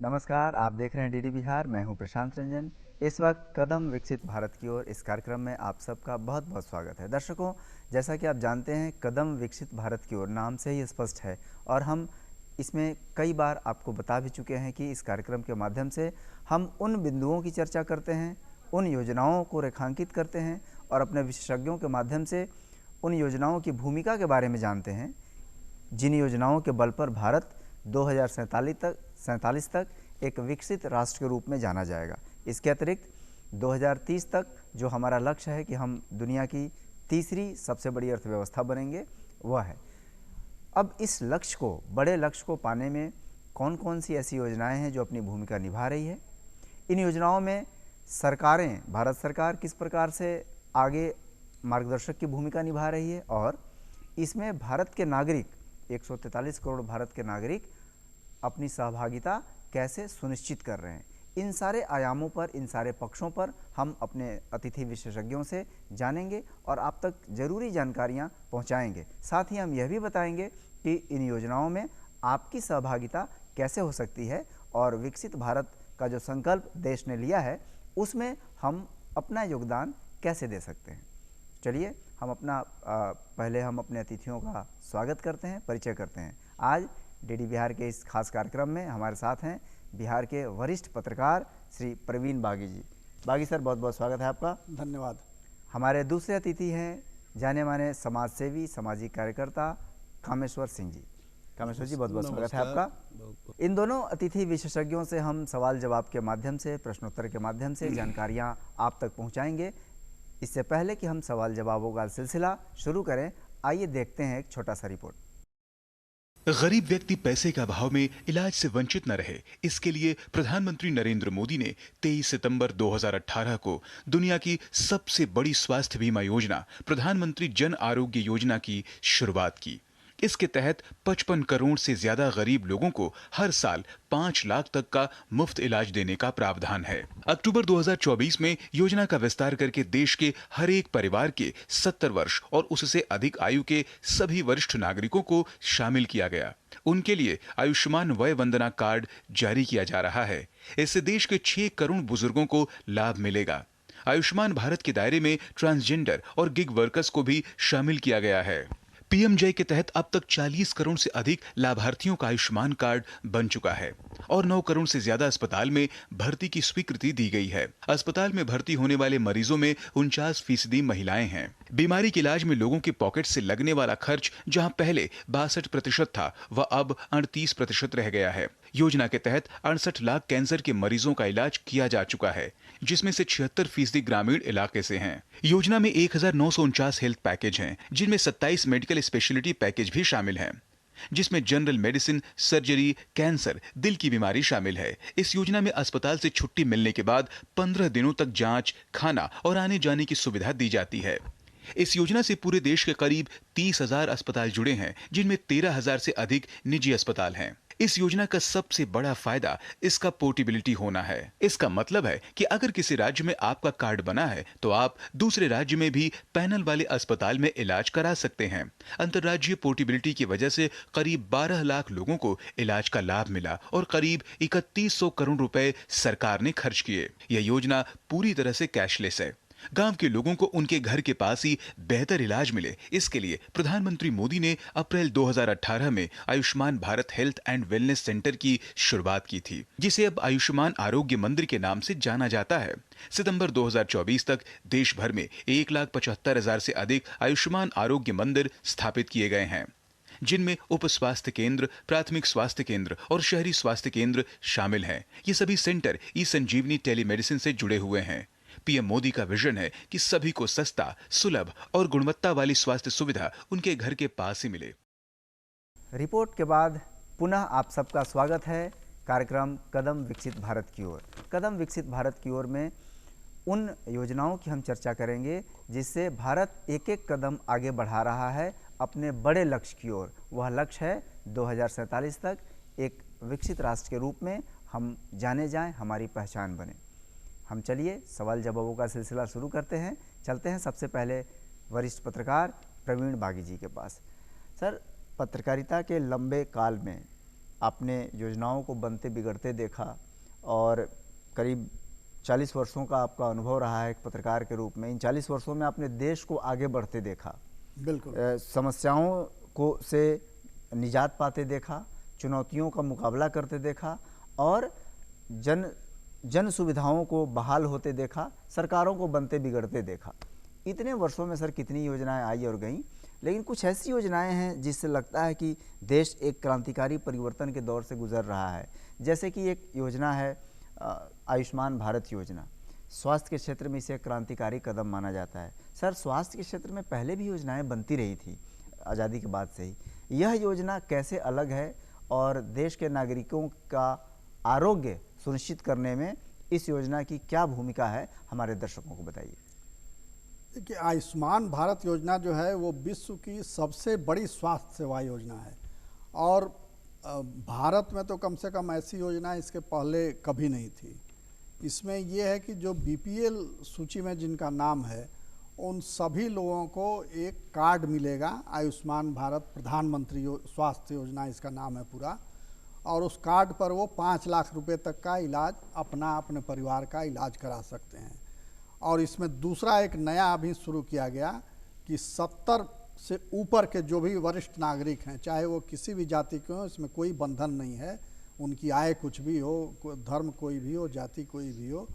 नमस्कार, आप देख रहे हैं डीडी बिहार। मैं हूं प्रशांत रंजन। इस वक्त कदम विकसित भारत की ओर इस कार्यक्रम में आप सबका बहुत बहुत स्वागत है। दर्शकों, जैसा कि आप जानते हैं, कदम विकसित भारत की ओर नाम से ही स्पष्ट है और हम इसमें कई बार आपको बता भी चुके हैं कि इस कार्यक्रम के माध्यम से हम उन बिंदुओं की चर्चा करते हैं, उन योजनाओं को रेखांकित करते हैं और अपने विशेषज्ञों के माध्यम से उन योजनाओं की भूमिका के बारे में जानते हैं, जिन योजनाओं के बल पर भारत 2047 तक एक विकसित राष्ट्र के रूप में जाना जाएगा। इसके अतिरिक्त 2030 तक जो हमारा लक्ष्य है कि हम दुनिया की तीसरी सबसे बड़ी अर्थव्यवस्था बनेंगे, वह है। अब इस लक्ष्य को, बड़े लक्ष्य को पाने में कौन कौन सी ऐसी योजनाएं हैं जो अपनी भूमिका निभा रही है, इन योजनाओं में सरकारें, भारत सरकार किस प्रकार से आगे मार्गदर्शक की भूमिका निभा रही है और इसमें भारत के नागरिक, 143 करोड़ भारत के नागरिक अपनी सहभागिता कैसे सुनिश्चित कर रहे हैं, इन सारे आयामों पर, इन सारे पक्षों पर हम अपने अतिथि विशेषज्ञों से जानेंगे और आप तक जरूरी जानकारियां पहुंचाएंगे। साथ ही हम यह भी बताएंगे कि इन योजनाओं में आपकी सहभागिता कैसे हो सकती है और विकसित भारत का जो संकल्प देश ने लिया है, उसमें हम अपना योगदान कैसे दे सकते हैं। चलिए हम पहले हम अपने अतिथियों का स्वागत करते हैं, परिचय करते हैं। आज डीडी बिहार के इस खास कार्यक्रम में हमारे साथ हैं बिहार के वरिष्ठ पत्रकार श्री प्रवीण बागी जी। बागी सर, बहुत बहुत स्वागत है आपका। धन्यवाद। हमारे दूसरे अतिथि हैं जाने माने समाज सेवी, सामाजिक कार्यकर्ता कामेश्वर सिंह जी। कामेश्वर जी, बहुत बहुत स्वागत है आपका। इन दोनों अतिथि विशेषज्ञों से हम सवाल जवाब के माध्यम से, प्रश्नोत्तर के माध्यम से जानकारियाँ आप तक पहुँचाएंगे। इससे पहले कि हम सवाल जवाबों का सिलसिला शुरू करें, आइए देखते हैं एक छोटा सा रिपोर्ट। गरीब व्यक्ति पैसे का अभाव में इलाज से वंचित न रहे, इसके लिए प्रधानमंत्री नरेंद्र मोदी ने 23 सितंबर 2018 को दुनिया की सबसे बड़ी स्वास्थ्य बीमा योजना प्रधानमंत्री जन आरोग्य योजना की शुरुआत की। इसके तहत 55 करोड़ से ज्यादा गरीब लोगों को हर साल 5 लाख तक का मुफ्त इलाज देने का प्रावधान है। अक्टूबर 2024 में योजना का विस्तार करके देश के हर एक परिवार के 70 वर्ष और उससे अधिक आयु के सभी वरिष्ठ नागरिकों को शामिल किया गया। उनके लिए आयुष्मान वय वंदना कार्ड जारी किया जा रहा है। इससे देश के 6 करोड़ बुजुर्गों को लाभ मिलेगा। आयुष्मान भारत के दायरे में ट्रांसजेंडर और गिग वर्कर्स को भी शामिल किया गया है। पीएमजे के तहत अब तक 40 करोड़ से अधिक लाभार्थियों का आयुष्मान कार्ड बन चुका है और 9 करोड़ से ज्यादा अस्पताल में भर्ती की स्वीकृति दी गई है। अस्पताल में भर्ती होने वाले मरीजों में 49% महिलाएं हैं। बीमारी के इलाज में लोगों के पॉकेट से लगने वाला खर्च जहां पहले 62% था, वह अब 38% रह गया है। योजना के तहत 68 लाख कैंसर के मरीजों का इलाज किया जा चुका है, जिसमें से 76% ग्रामीण इलाके से हैं। योजना में 1949 हेल्थ पैकेज हैं, जिनमें 27 मेडिकल स्पेशलिटी पैकेज भी शामिल हैं, जिसमें जनरल मेडिसिन, सर्जरी, कैंसर, दिल की बीमारी शामिल है। इस योजना में अस्पताल से छुट्टी मिलने के बाद 15 दिनों तक जांच, खाना और आने जाने की सुविधा दी जाती है। इस योजना से पूरे देश के करीब 30,000 अस्पताल जुड़े हैं, जिनमें 13,000 से अधिक निजी अस्पताल हैं। इस योजना का सबसे बड़ा फायदा इसका पोर्टेबिलिटी होना है। इसका मतलब है कि अगर किसी राज्य में आपका कार्ड बना है तो आप दूसरे राज्य में भी पैनल वाले अस्पताल में इलाज करा सकते हैं। अंतर्राज्यीय पोर्टेबिलिटी की वजह से करीब 12 लाख लोगों को इलाज का लाभ मिला और करीब 3100 करोड़ रुपए सरकार ने खर्च किए। यह योजना पूरी तरह से कैशलेस है। गांव के लोगों को उनके घर के पास ही बेहतर इलाज मिले, इसके लिए प्रधानमंत्री मोदी ने अप्रैल 2018 में Ayushman Bharat health and wellness centre की शुरुआत की थी, जिसे अब आयुष्मान आरोग्य मंदिर के नाम से जाना जाता है। सितंबर 2024 तक देश भर में 1,75,000 से अधिक आयुष्मान आरोग्य मंदिर स्थापित किए गए हैं, जिनमें उप स्वास्थ्य केंद्र, प्राथमिक स्वास्थ्य केंद्र और शहरी स्वास्थ्य केंद्र शामिल हैं। ये सभी सेंटर ई संजीवनी टेलीमेडिसिन से जुड़े हुए हैं। पीएम मोदी का विजन है कि सभी को सस्ता, सुलभ और गुणवत्ता वाली स्वास्थ्य सुविधा उनके घर के पास ही मिले। रिपोर्ट के बाद पुनः आप सबका स्वागत है कार्यक्रम कदम विकसित भारत की ओर। कदम विकसित भारत की ओर में उन योजनाओं की हम चर्चा करेंगे जिससे भारत एक एक कदम आगे बढ़ा रहा है अपने बड़े लक्ष्य की ओर। वह लक्ष्य है 2047 तक एक विकसित राष्ट्र के रूप में हम जाने जाएं, हमारी पहचान बने। हम चलिए सवाल जवाबों का सिलसिला शुरू करते हैं। चलते हैं सबसे पहले वरिष्ठ पत्रकार प्रवीण बागी जी के पास। सर, पत्रकारिता के लंबे काल में आपने योजनाओं को बनते बिगड़ते देखा और करीब 40 वर्षों का आपका अनुभव रहा है एक पत्रकार के रूप में। इन 40 वर्षों में आपने देश को आगे बढ़ते देखा, बिल्कुल समस्याओं को से निजात पाते देखा, चुनौतियों का मुकाबला करते देखा और जन सुविधाओं को बहाल होते देखा, सरकारों को बनते बिगड़ते देखा। इतने वर्षों में सर कितनी योजनाएं आई और गईं, लेकिन कुछ ऐसी योजनाएं हैं जिससे लगता है कि देश एक क्रांतिकारी परिवर्तन के दौर से गुजर रहा है। जैसे कि एक योजना है आयुष्मान भारत योजना। स्वास्थ्य के क्षेत्र में इसे एक क्रांतिकारी कदम माना जाता है। सर, स्वास्थ्य के क्षेत्र में पहले भी योजनाएं बनती रही थी आज़ादी के बाद से ही। यह योजना कैसे अलग है और देश के नागरिकों का आरोग्य सुनिश्चित करने में इस योजना की क्या भूमिका है, हमारे दर्शकों को बताइए। देखिए, आयुष्मान भारत योजना जो है वो विश्व की सबसे बड़ी स्वास्थ्य सेवा योजना है और भारत में तो कम से कम ऐसी योजना इसके पहले कभी नहीं थी। इसमें यह है कि जो बीपीएल सूची में जिनका नाम है उन सभी लोगों को एक कार्ड मिलेगा, आयुष्मान भारत प्रधानमंत्री स्वास्थ्य योजना इसका नाम है पूरा, और उस कार्ड पर वो 5 लाख रुपए तक का इलाज अपने परिवार का इलाज करा सकते हैं। और इसमें दूसरा एक नया अभी शुरू किया गया कि 70 से ऊपर के जो भी वरिष्ठ नागरिक हैं, चाहे वो किसी भी जाति के हों, इसमें कोई बंधन नहीं है, उनकी आय कुछ भी हो, धर्म कोई भी हो, जाति कोई भी हो,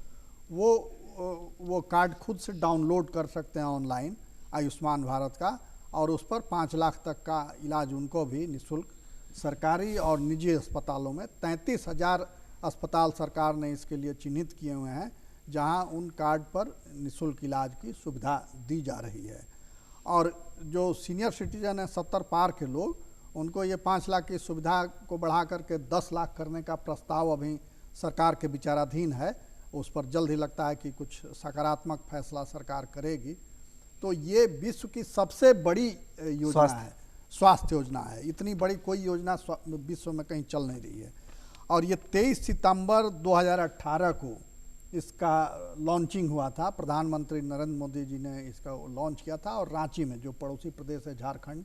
वो कार्ड खुद से डाउनलोड कर सकते हैं ऑनलाइन आयुष्मान भारत का, और उस पर 5 लाख तक का इलाज उनको भी निःशुल्क सरकारी और निजी अस्पतालों में 33,000 अस्पताल सरकार ने इसके लिए चिन्हित किए हुए हैं जहां उन कार्ड पर निःशुल्क इलाज की सुविधा दी जा रही है। और जो सीनियर सिटीजन हैं 70 पार के लोग, उनको ये 5 लाख की सुविधा को बढ़ा करके 10 लाख करने का प्रस्ताव अभी सरकार के विचाराधीन है। उस पर जल्द ही लगता है कि कुछ सकारात्मक फैसला सरकार करेगी। तो ये विश्व की सबसे बड़ी योजना है, स्वास्थ्य योजना है। इतनी बड़ी कोई योजना विश्व में कहीं चल नहीं रही है। और ये 23 सितंबर 2018 को इसका लॉन्चिंग हुआ था। प्रधानमंत्री नरेंद्र मोदी जी ने इसका लॉन्च किया था और रांची में, जो पड़ोसी प्रदेश है झारखंड,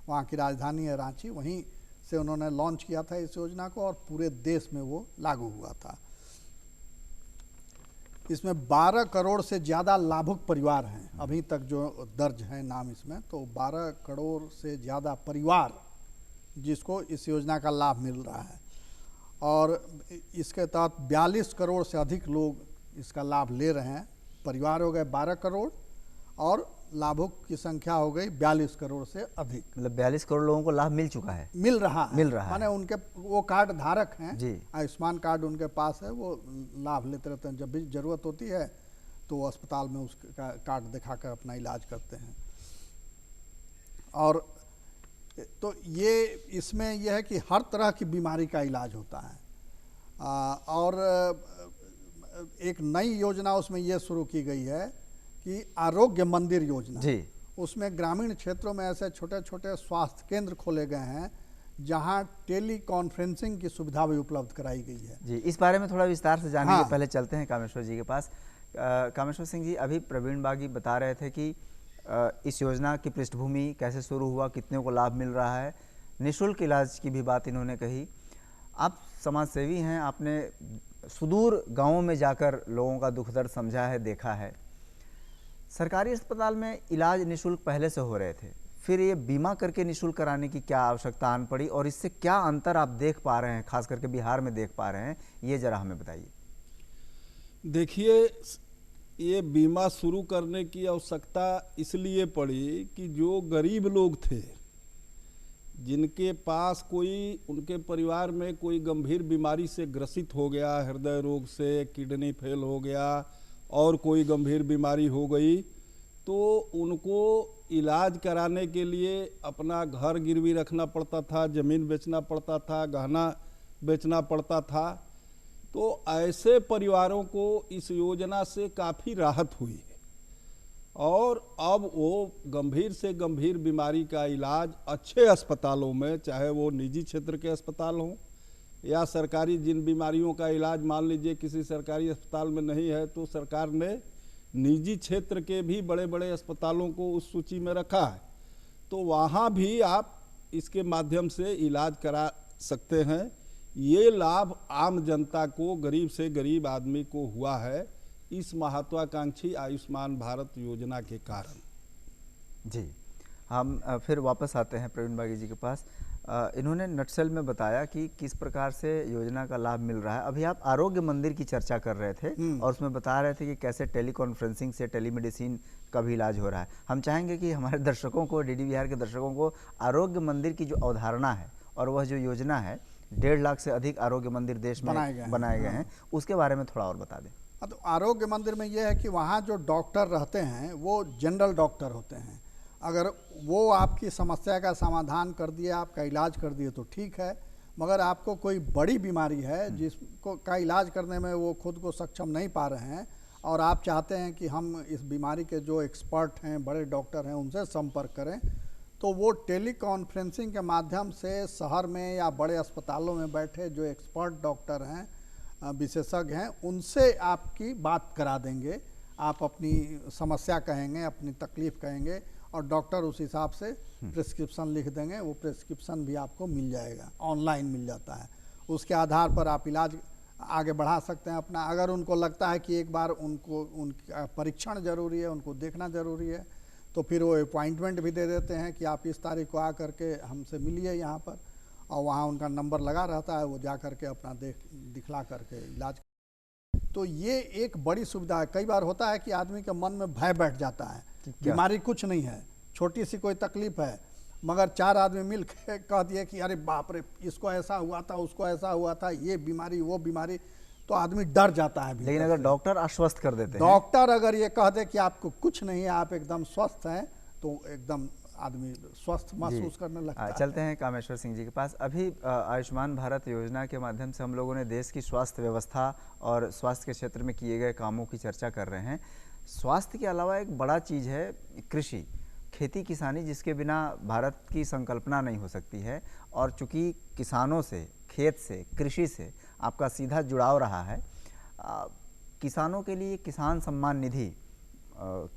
वहाँ की राजधानी है रांची, वहीं से उन्होंने लॉन्च किया था इस योजना को और पूरे देश में वो लागू हुआ था। इसमें 12 करोड़ से ज़्यादा लाभुक परिवार हैं अभी तक जो दर्ज है नाम इसमें। तो 12 करोड़ से ज़्यादा परिवार जिसको इस योजना का लाभ मिल रहा है और इसके तहत 42 करोड़ से अधिक लोग इसका लाभ ले रहे हैं। परिवार हो गए 12 करोड़ और लाभुक की संख्या हो गई 42 करोड़ से अधिक। मतलब 42 करोड़ लोगों को लाभ मिल चुका है, मिल रहा है, माने उनके वो कार्ड धारक हैं जी, आयुष्मान कार्ड उनके पास है, वो लाभ लेते रहते हैं। जब भी जरूरत होती है तो वो अस्पताल में उसका कार्ड दिखाकर अपना इलाज करते हैं। और तो ये इसमें यह है कि हर तरह की बीमारी का इलाज होता है। और एक नई योजना उसमें यह शुरू की गई है कि आरोग्य मंदिर योजना जी। उसमें ग्रामीण क्षेत्रों में ऐसे छोटे छोटे स्वास्थ्य केंद्र खोले गए हैं जहां टेली कॉन्फ्रेंसिंग की सुविधा भी उपलब्ध कराई गई है जी। इस बारे में थोड़ा विस्तार से जानने के पहले चलते हैं कामेश्वर जी के पास। कामेश्वर सिंह जी, अभी प्रवीण बागी बता रहे थे कि इस योजना की पृष्ठभूमि कैसे शुरू हुआ, कितने को लाभ मिल रहा है, निःशुल्क इलाज की भी बात इन्होंने कही। आप समाज सेवी हैं, आपने सुदूर गाँवों में जाकर लोगों का दुख दर्द समझा है, देखा है। सरकारी अस्पताल में इलाज निःशुल्क पहले से हो रहे थे, फिर ये बीमा करके निःशुल्क कराने की क्या आवश्यकता आन पड़ी और इससे क्या अंतर आप देख पा रहे हैं, खास करके बिहार में देख पा रहे हैं, ये जरा हमें बताइए। देखिए, ये बीमा शुरू करने की आवश्यकता इसलिए पड़ी कि जो गरीब लोग थे, जिनके पास कोई, उनके परिवार में कोई गंभीर बीमारी से ग्रसित हो गया, हृदय रोग से, किडनी फेल हो गया और कोई गंभीर बीमारी हो गई, तो उनको इलाज कराने के लिए अपना घर गिरवी रखना पड़ता था, ज़मीन बेचना पड़ता था, गहना बेचना पड़ता था। तो ऐसे परिवारों को इस योजना से काफ़ी राहत हुई है और अब वो गंभीर से गंभीर बीमारी का इलाज अच्छे अस्पतालों में, चाहे वो निजी क्षेत्र के अस्पताल हों या सरकारी, जिन बीमारियों का इलाज मान लीजिए किसी सरकारी अस्पताल में नहीं है तो सरकार ने निजी क्षेत्र के भी बड़े बड़े अस्पतालों को उस सूची में रखा है, तो वहाँ भी आप इसके माध्यम से इलाज करा सकते हैं। ये लाभ आम जनता को, गरीब से गरीब आदमी को हुआ है इस महत्वाकांक्षी आयुष्मान भारत योजना के कारण। जी, हम फिर वापस आते हैं प्रवीण बागी जी के पास। इन्होंने नटसेल में बताया कि किस प्रकार से योजना का लाभ मिल रहा है। अभी आप आरोग्य मंदिर की चर्चा कर रहे थे और उसमें बता रहे थे कि कैसे टेली कॉन्फ्रेंसिंग से टेलीमेडिसिन का भी इलाज हो रहा है। हम चाहेंगे कि हमारे दर्शकों को, डीडी बिहार के दर्शकों को आरोग्य मंदिर की जो अवधारणा है और वह जो योजना है, 1.5 लाख से अधिक आरोग्य मंदिर देश में बनाए गए हैं, उसके बारे में थोड़ा और बता दें। तो आरोग्य मंदिर में यह है कि वहाँ जो डॉक्टर रहते हैं वो जनरल डॉक्टर होते हैं। अगर वो आपकी समस्या का समाधान कर दिए, आपका इलाज कर दिए तो ठीक है, मगर आपको कोई बड़ी बीमारी है जिसको का इलाज करने में वो खुद को सक्षम नहीं पा रहे हैं और आप चाहते हैं कि हम इस बीमारी के जो एक्सपर्ट हैं, बड़े डॉक्टर हैं, उनसे संपर्क करें, तो वो टेली कॉन्फ्रेंसिंग के माध्यम से शहर में या बड़े अस्पतालों में बैठे जो एक्सपर्ट डॉक्टर हैं, विशेषज्ञ हैं, उनसे आपकी बात करा देंगे। आप अपनी समस्या कहेंगे, अपनी तकलीफ़ कहेंगे और डॉक्टर उस हिसाब से प्रिस्क्रिप्शन लिख देंगे। वो प्रिस्क्रिप्शन भी आपको मिल जाएगा, ऑनलाइन मिल जाता है। उसके आधार पर आप इलाज आगे बढ़ा सकते हैं अपना। अगर उनको लगता है कि एक बार उनका परीक्षण जरूरी है, उनको देखना जरूरी है, तो फिर वो अपॉइंटमेंट भी दे देते हैं कि आप इस तारीख को आ करके हमसे मिलिए यहाँ पर, और वहाँ उनका नंबर लगा रहता है, वो जा करके अपना दिखला करके इलाज। तो ये एक बड़ी सुविधा है। कई बार होता है कि आदमी के मन में भय बैठ जाता है, बीमारी कुछ नहीं है, छोटी सी कोई तकलीफ है, मगर 4 आदमी मिल के कह दिए कि अरे बाप रे, इसको ऐसा हुआ था, उसको ऐसा हुआ था, ये बीमारी वो बीमारी, तो आदमी डर जाता है। लेकिन अगर डॉक्टर आश्वस्त कर देते हैं, डॉक्टर अगर ये कह दे कि आपको कुछ नहीं है, आप एकदम स्वस्थ हैं, तो एकदम आदमी स्वस्थ महसूस करने लगता है। चलते हैं कामेश्वर सिंह जी के पास। अभी आयुष्मान भारत योजना के माध्यम से हम लोगों ने देश की स्वास्थ्य व्यवस्था और स्वास्थ्य के क्षेत्र में किए गए कामों की चर्चा कर रहे हैं। स्वास्थ्य के अलावा एक बड़ा चीज़ है कृषि, खेती किसानी, जिसके बिना भारत की संकल्पना नहीं हो सकती है। और चूँकि किसानों से, खेत से, कृषि से आपका सीधा जुड़ाव रहा है, किसानों के लिए किसान सम्मान निधि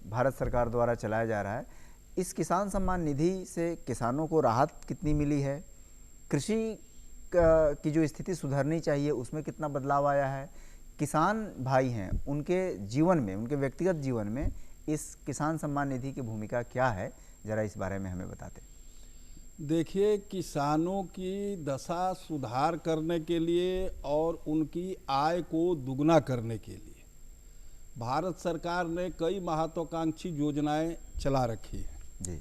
भारत सरकार द्वारा चलाया जा रहा है। इस किसान सम्मान निधि से किसानों को राहत कितनी मिली है? कृषि की जो स्थिति सुधरनी चाहिए उसमें कितना बदलाव आया है? किसान भाई हैं, उनके जीवन में, उनके व्यक्तिगत जीवन में इस किसान सम्मान निधि की भूमिका क्या है, ज़रा इस बारे में हमें बताते। देखिए, किसानों की दशा सुधार करने के लिए और उनकी आय को दुगना करने के लिए भारत सरकार ने कई महत्वाकांक्षी योजनाएं चला रखी है जी,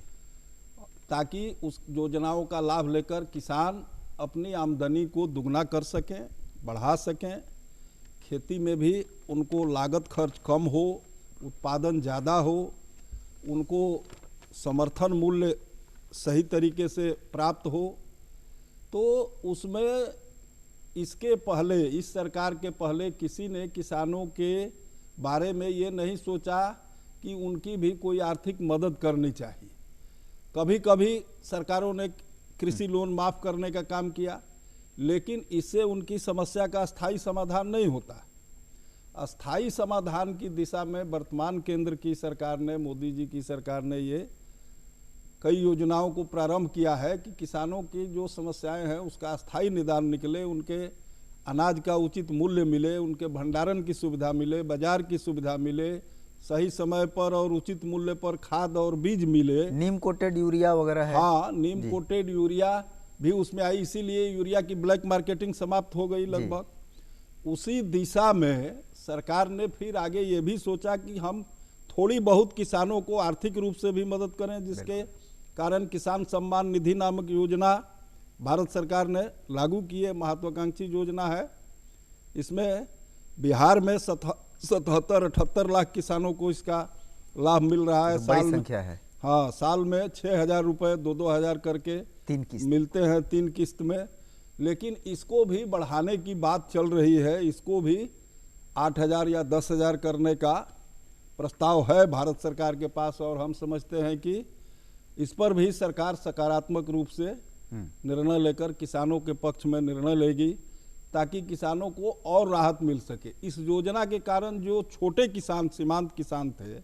ताकि उस योजनाओं का लाभ लेकर किसान अपनी आमदनी को दुगना कर सकें, बढ़ा सकें, खेती में भी उनको लागत खर्च कम हो, उत्पादन ज़्यादा हो, उनको समर्थन मूल्य सही तरीके से प्राप्त हो। तो उसमें इसके पहले, इस सरकार के पहले किसी ने किसानों के बारे में ये नहीं सोचा कि उनकी भी कोई आर्थिक मदद करनी चाहिए। कभी कभी सरकारों ने कृषि लोन माफ़ करने का काम किया, लेकिन इससे उनकी समस्या का स्थायी समाधान नहीं होता। अस्थायी समाधान की दिशा में वर्तमान केंद्र की सरकार ने, मोदी जी की सरकार ने ये कई योजनाओं को प्रारंभ किया है कि किसानों की जो समस्याएं हैं उसका स्थायी निदान निकले, उनके अनाज का उचित मूल्य मिले, उनके भंडारण की सुविधा मिले, बाजार की सुविधा मिले, सही समय पर और उचित मूल्य पर खाद और बीज मिले। नीम कोटेड यूरिया वगैरह है। हाँ, नीम कोटेड यूरिया भी उसमें आई, इसीलिए यूरिया की ब्लैक मार्केटिंग समाप्त हो गई लगभग। उसी दिशा में सरकार ने फिर आगे ये भी सोचा कि हम थोड़ी बहुत किसानों को आर्थिक रूप से भी मदद करें, जिसके कारण किसान सम्मान निधि नामक योजना भारत सरकार ने लागू की है। महत्वाकांक्षी योजना है। इसमें बिहार में 77-78 लाख किसानों को इसका लाभ मिल रहा है। बड़ी संख्या है। हाँ, साल में 6,000 रुपये 2-2 हज़ार करके 3 किस्त मिलते हैं, 3 किस्त में। लेकिन इसको भी बढ़ाने की बात चल रही है। इसको भी 8,000 या 10,000 करने का प्रस्ताव है भारत सरकार के पास, और हम समझते हैं कि इस पर भी सरकार सकारात्मक रूप से निर्णय लेकर किसानों के पक्ष में निर्णय लेगी, ताकि किसानों को और राहत मिल सके। इस योजना के कारण जो छोटे किसान, सीमांत किसान थे,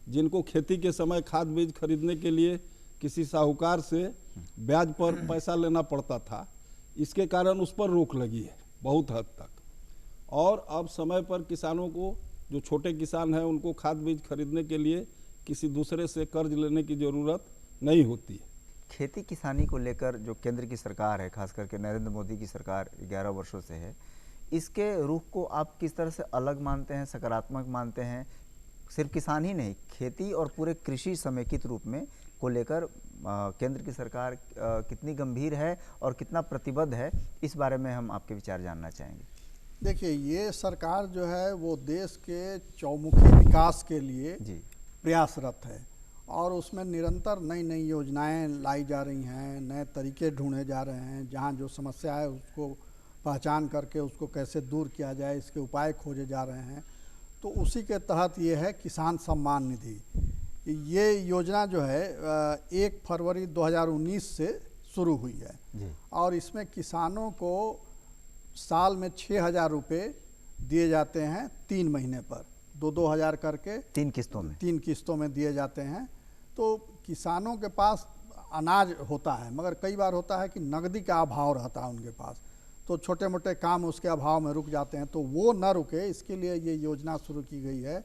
जिनको खेती के समय खाद बीज खरीदने के लिए किसी साहूकार से ब्याज पर पैसा लेना पड़ता था, इसके कारण उस पर रोक लगी है बहुत हद तक। और अब समय पर किसानों को, जो छोटे किसान हैं, उनको खाद बीज खरीदने के लिए किसी दूसरे से कर्ज लेने की ज़रूरत नहीं होती है। खेती किसानी को लेकर जो केंद्र की सरकार है, खास करके नरेंद्र मोदी की सरकार 11 वर्षों से है, इसके रुख को आप किस तरह से अलग मानते हैं, सकारात्मक मानते हैं? सिर्फ किसान ही नहीं, खेती और पूरे कृषि समेकित रूप में को लेकर केंद्र की सरकार कितनी गंभीर है और कितना प्रतिबद्ध है, इस बारे में हम आपके विचार जानना चाहेंगे। देखिए, ये सरकार जो है वो देश के चौमुखी विकास के लिए जी प्रयासरत है और उसमें निरंतर नई नई योजनाएं लाई जा रही हैं, नए तरीके ढूंढे जा रहे हैं। जहां जो समस्या है उसको पहचान करके उसको कैसे दूर किया जाए, इसके उपाय खोजे जा रहे हैं। तो उसी के तहत ये है किसान सम्मान निधि। ये योजना जो है 1 फरवरी 2019 से शुरू हुई है जी। और इसमें किसानों को साल में 6,000 रुपये दिए जाते हैं 3 महीने पर, 2-2 हज़ार करके 3 किस्तों में। 3 किस्तों में दिए जाते हैं। तो किसानों के पास अनाज होता है, मगर कई बार होता है कि नकदी का अभाव रहता है उनके पास, तो छोटे मोटे काम उसके अभाव में रुक जाते हैं। तो वो न रुके, इसके लिए ये योजना शुरू की गई है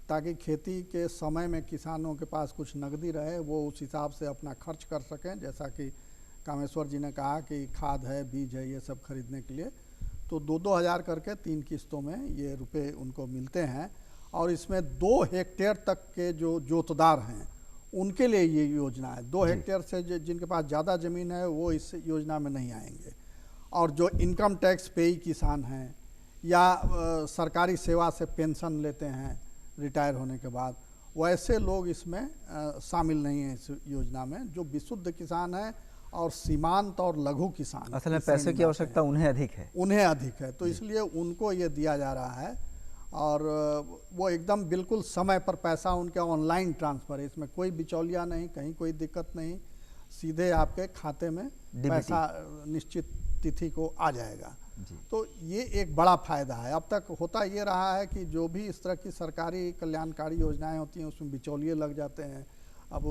ताकि खेती के समय में किसानों के पास कुछ नकदी रहे, वो उस हिसाब से अपना खर्च कर सकें। जैसा कि कामेश्वर जी ने कहा कि खाद है, बीज है, ये सब खरीदने के लिए तो 2-2 हज़ार करके 3 किस्तों में ये रुपए उनको मिलते हैं। और इसमें 2 हेक्टेयर तक के जो जोतदार हैं उनके लिए ये योजना है। 2 हेक्टेयर से जिनके पास ज़्यादा ज़मीन है वो इस योजना में नहीं आएंगे। और जो इनकम टैक्स पेई किसान हैं या सरकारी सेवा से पेंशन लेते हैं रिटायर होने के बाद, वैसे लोग इसमें शामिल नहीं हैं इस योजना में। जो विशुद्ध किसान है और सीमांत और लघु किसान, असल में पैसे की आवश्यकता उन्हें अधिक है। उन्हें अधिक है, तो इसलिए उनको ये दिया जा रहा है। और वो एकदम बिल्कुल समय पर पैसा उनके ऑनलाइन ट्रांसफ़र है, इसमें कोई बिचौलिया नहीं, कहीं कोई दिक्कत नहीं, सीधे आपके खाते में पैसा निश्चित तिथि को आ जाएगा। तो ये एक बड़ा फ़ायदा है। अब तक होता ये रहा है कि जो भी इस तरह की सरकारी कल्याणकारी योजनाएं होती हैं उसमें बिचौलिए लग जाते हैं। अब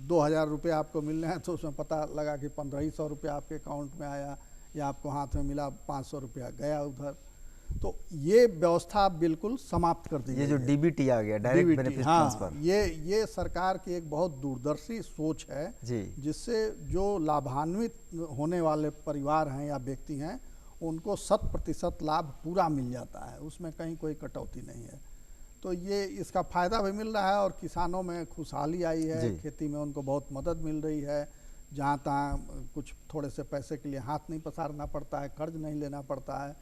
2,000 रुपये आपको मिल रहे हैं तो उसमें पता लगा कि 1,500 रुपये आपके अकाउंट में आया या आपको हाथ में मिला 500 रुपया गया उधर। तो ये व्यवस्था बिल्कुल समाप्त कर दी गई। ये जो डीबीटी आ गया, डायरेक्ट बेनिफिट ट्रांसफर, ये सरकार की एक बहुत दूरदर्शी सोच है जी, जिससे जो लाभान्वित होने वाले परिवार हैं या व्यक्ति हैं उनको 100% लाभ पूरा मिल जाता है, उसमें कहीं कोई कटौती नहीं है। तो ये इसका फ़ायदा भी मिल रहा है और किसानों में खुशहाली आई है, खेती में उनको बहुत मदद मिल रही है। जहाँ तहाँ कुछ थोड़े से पैसे के लिए हाथ नहीं पसारना पड़ता है, कर्ज नहीं लेना पड़ता है।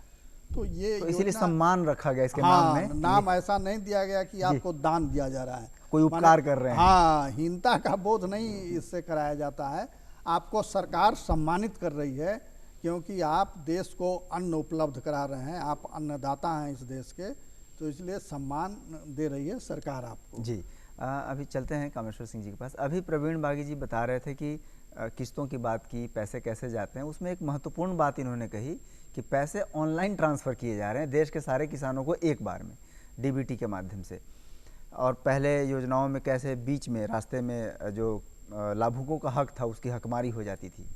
तो ये तो इसीलिए सम्मान रखा गया इसके नाम में। नाम ऐसा नहीं दिया गया कि आपको दान दिया जा रहा है, कोई उपकार कर रहे हैं। हाँ, हीनता का बोध नहीं इससे कराया जाता है। आपको सरकार सम्मानित कर रही है क्योंकि आप देश को अन्न उपलब्ध करा रहे हैं, आप अन्नदाता हैं इस देश के, तो इसलिए सम्मान दे रही है सरकार आपको। जी अभी चलते हैं कामेश्वर सिंह जी के पास। अभी प्रवीण बागी जी बता रहे थे कि किस्तों की बात की, पैसे कैसे जाते हैं। उसमें एक महत्वपूर्ण बात इन्होंने कही कि पैसे ऑनलाइन ट्रांसफ़र किए जा रहे हैं देश के सारे किसानों को एक बार में डीबीटी के माध्यम से। और पहले योजनाओं में कैसे बीच में रास्ते में जो लाभुकों का हक था उसकी हकमारी हो जाती थी।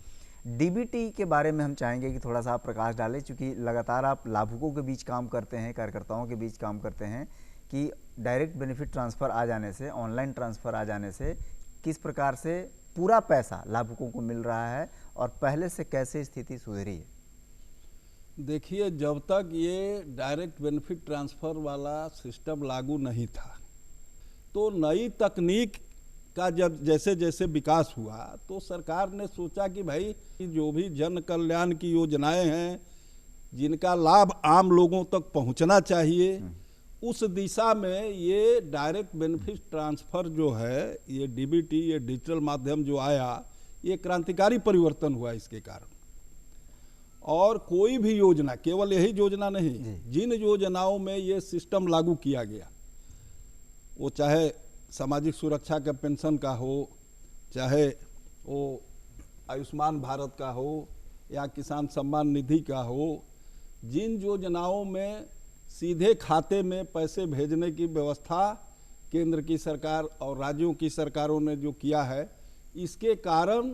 डीबीटी के बारे में हम चाहेंगे कि थोड़ा सा आप प्रकाश डालें, क्योंकि लगातार आप लाभुकों के बीच काम करते हैं, कार्यकर्ताओं के बीच काम करते हैं कि डायरेक्ट बेनिफिट ट्रांसफ़र आ जाने से, ऑनलाइन ट्रांसफ़र आ जाने से किस प्रकार से पूरा पैसा लाभुकों को मिल रहा है और पहले से कैसे स्थिति सुधरी है। देखिए, जब तक ये डायरेक्ट बेनिफिट ट्रांसफ़र वाला सिस्टम लागू नहीं था तो नई तकनीक का जब जैसे जैसे विकास हुआ तो सरकार ने सोचा कि भाई जो भी जन कल्याण की योजनाएं हैं जिनका लाभ आम लोगों तक पहुंचना चाहिए, उस दिशा में ये डायरेक्ट बेनिफिट ट्रांसफ़र जो है, ये डीबीटी, ये डिजिटल माध्यम जो आया, ये क्रांतिकारी परिवर्तन हुआ इसके कारण। और कोई भी योजना, केवल यही योजना नहीं, जिन योजनाओं में ये सिस्टम लागू किया गया, वो चाहे सामाजिक सुरक्षा का पेंशन का हो, चाहे वो आयुष्मान भारत का हो या किसान सम्मान निधि का हो, जिन योजनाओं में सीधे खाते में पैसे भेजने की व्यवस्था केंद्र की सरकार और राज्यों की सरकारों ने जो किया है, इसके कारण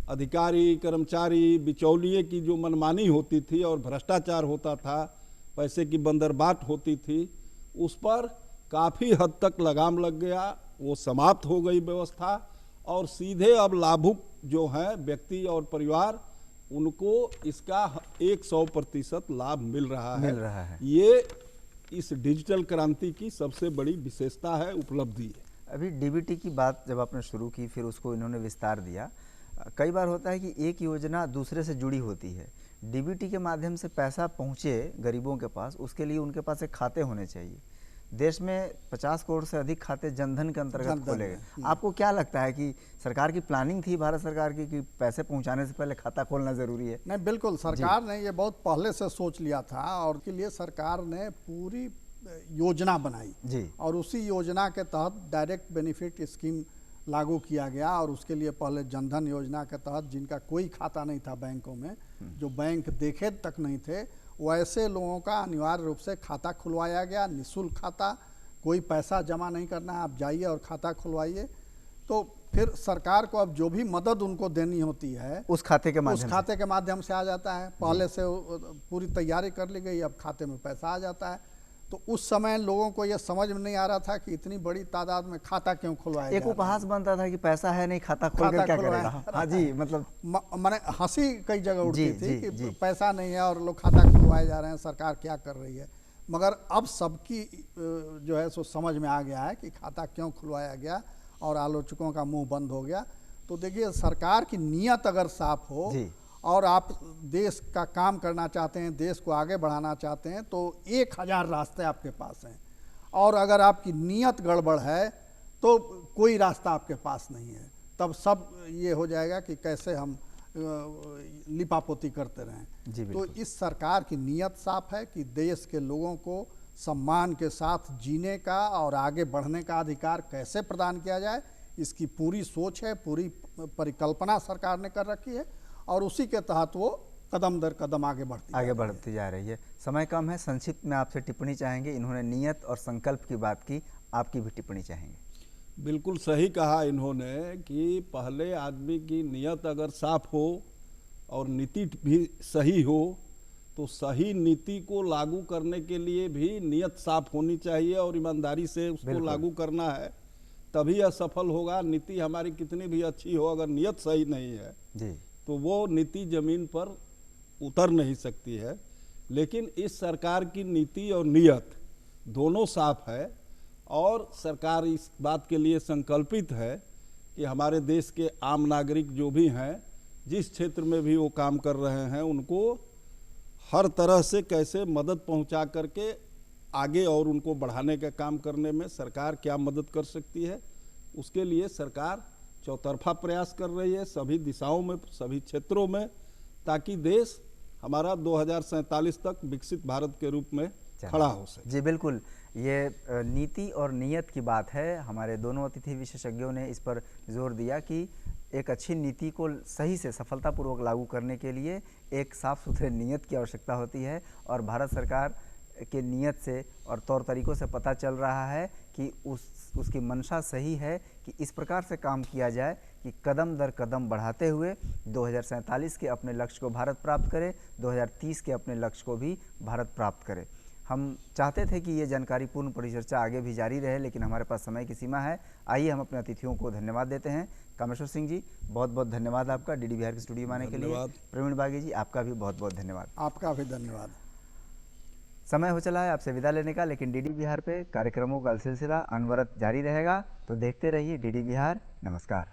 अधिकारी कर्मचारी बिचौलिए की जो मनमानी होती थी और भ्रष्टाचार होता था, पैसे की बंदरबाट होती थी, उस पर काफ़ी हद तक लगाम लग गया, वो समाप्त हो गई व्यवस्था। और सीधे अब लाभुक जो हैं व्यक्ति और परिवार, उनको इसका 100% लाभ मिल रहा है। ये इस डिजिटल क्रांति की सबसे बड़ी विशेषता है, उपलब्धि है। अभी डीबीटी की बात जब आपने शुरू की, फिर उसको इन्होंने विस्तार दिया। कई बार होता है कि एक योजना दूसरे से जुड़ी होती है। डीबीटी के माध्यम से पैसा पहुंचे गरीबों के पास, उसके लिए उनके पास एक खाते होने चाहिए। देश में 50 करोड़ से अधिक खाते जनधन के अंतर्गत खोले गए। आपको क्या लगता है कि सरकार की प्लानिंग थी भारत सरकार की कि पैसे पहुंचाने से पहले खाता खोलना जरूरी है? नहीं, बिल्कुल सरकार ने ये बहुत पहले से सोच लिया था और के लिए सरकार ने पूरी योजना बनाई जी। और उसी योजना के तहत डायरेक्ट बेनिफिट स्कीम लागू किया गया। और उसके लिए पहले जनधन योजना के तहत जिनका कोई खाता नहीं था बैंकों में, जो बैंक देखे तक नहीं थे, वैसे लोगों का अनिवार्य रूप से खाता खुलवाया गया। निःशुल्क खाता, कोई पैसा जमा नहीं करना है, आप जाइए और खाता खुलवाइए। तो फिर सरकार को अब जो भी मदद उनको देनी होती है उस खाते के माध्यम से आ जाता है। पहले से पूरी तैयारी कर ली गई, अब खाते में पैसा आ जाता है। तो उस समय लोगों को यह समझ में नहीं आ रहा था कि इतनी बड़ी तादाद में खाता क्यों खुलवाया। एक उपहास बनता था कि पैसा है नहीं, खाता खोल कर क्या करेगा। हाँ जी, मतलब मैंने हंसी कई जगह उठती थी कि पैसा नहीं है और लोग खाता खुलवाए जा रहे हैं, सरकार क्या कर रही है। मगर अब सबकी जो है सो समझ में आ गया है कि खाता क्यों खुलवाया गया और आलोचकों का मुंह बंद हो गया। तो देखिए, सरकार की नीयत अगर साफ हो और आप देश का काम करना चाहते हैं, देश को आगे बढ़ाना चाहते हैं, तो 1000 रास्ते आपके पास हैं। और अगर आपकी नीयत गड़बड़ है तो कोई रास्ता आपके पास नहीं है। तब सब ये हो जाएगा कि कैसे हम लिपापोती करते रहें। तो इस सरकार की नीयत साफ है कि देश के लोगों को सम्मान के साथ जीने का और आगे बढ़ने का अधिकार कैसे प्रदान किया जाए, इसकी पूरी सोच है, पूरी परिकल्पना सरकार ने कर रखी है और उसी के तहत वो कदम दर कदम आगे बढ़ती जा रही है। समय कम है, संक्षिप्त में आपसे टिप्पणी चाहेंगे। इन्होंने नियत और संकल्प की बात की, आपकी भी टिप्पणी चाहेंगे। बिल्कुल सही कहा इन्होंने कि पहले आदमी की नियत अगर साफ हो और नीति भी सही हो, तो सही नीति को लागू करने के लिए भी नियत साफ होनी चाहिए और ईमानदारी से उसको लागू करना है, तभी असफल होगा। नीति हमारी कितनी भी अच्छी हो, अगर नियत सही नहीं है जी, तो वो नीति जमीन पर उतर नहीं सकती है। लेकिन इस सरकार की नीति और नियत दोनों साफ है और सरकार इस बात के लिए संकल्पित है कि हमारे देश के आम नागरिक जो भी हैं, जिस क्षेत्र में भी वो काम कर रहे हैं, उनको हर तरह से कैसे मदद पहुंचा करके आगे और उनको बढ़ाने का काम करने में सरकार क्या मदद कर सकती है, उसके लिए सरकार चौतरफा प्रयास कर रही है सभी दिशाओं में, सभी क्षेत्रों में, ताकि देश हमारा 2047 तक विकसित भारत के रूप में खड़ा हो सके। जी बिल्कुल, ये नीति और नियत की बात है। हमारे दोनों अतिथि विशेषज्ञों ने इस पर जोर दिया कि एक अच्छी नीति को सही से सफलतापूर्वक लागू करने के लिए एक साफ सुथरे नियत की आवश्यकता होती है और भारत सरकार के नियत से और तौर तरीकों से पता चल रहा है कि उसकी मंशा सही है कि इस प्रकार से काम किया जाए कि कदम दर कदम बढ़ाते हुए 2047 के अपने लक्ष्य को भारत प्राप्त करे, 2030 के अपने लक्ष्य को भी भारत प्राप्त करे। हम चाहते थे कि ये जानकारी पूर्ण परिचर्चा आगे भी जारी रहे, लेकिन हमारे पास समय की सीमा है। आइए हम अपने अतिथियों को धन्यवाद देते हैं। कामेश्वर सिंह जी, बहुत बहुत धन्यवाद आपका डीडी बिहार के स्टूडियो में आने के लिए। प्रवीण बागी जी, आपका भी बहुत बहुत धन्यवाद। आपका भी धन्यवाद। समय हो चला है आपसे विदा लेने का, लेकिन डीडी बिहार पे कार्यक्रमों का सिलसिला अनवरत जारी रहेगा, तो देखते रहिए डीडी बिहार। नमस्कार।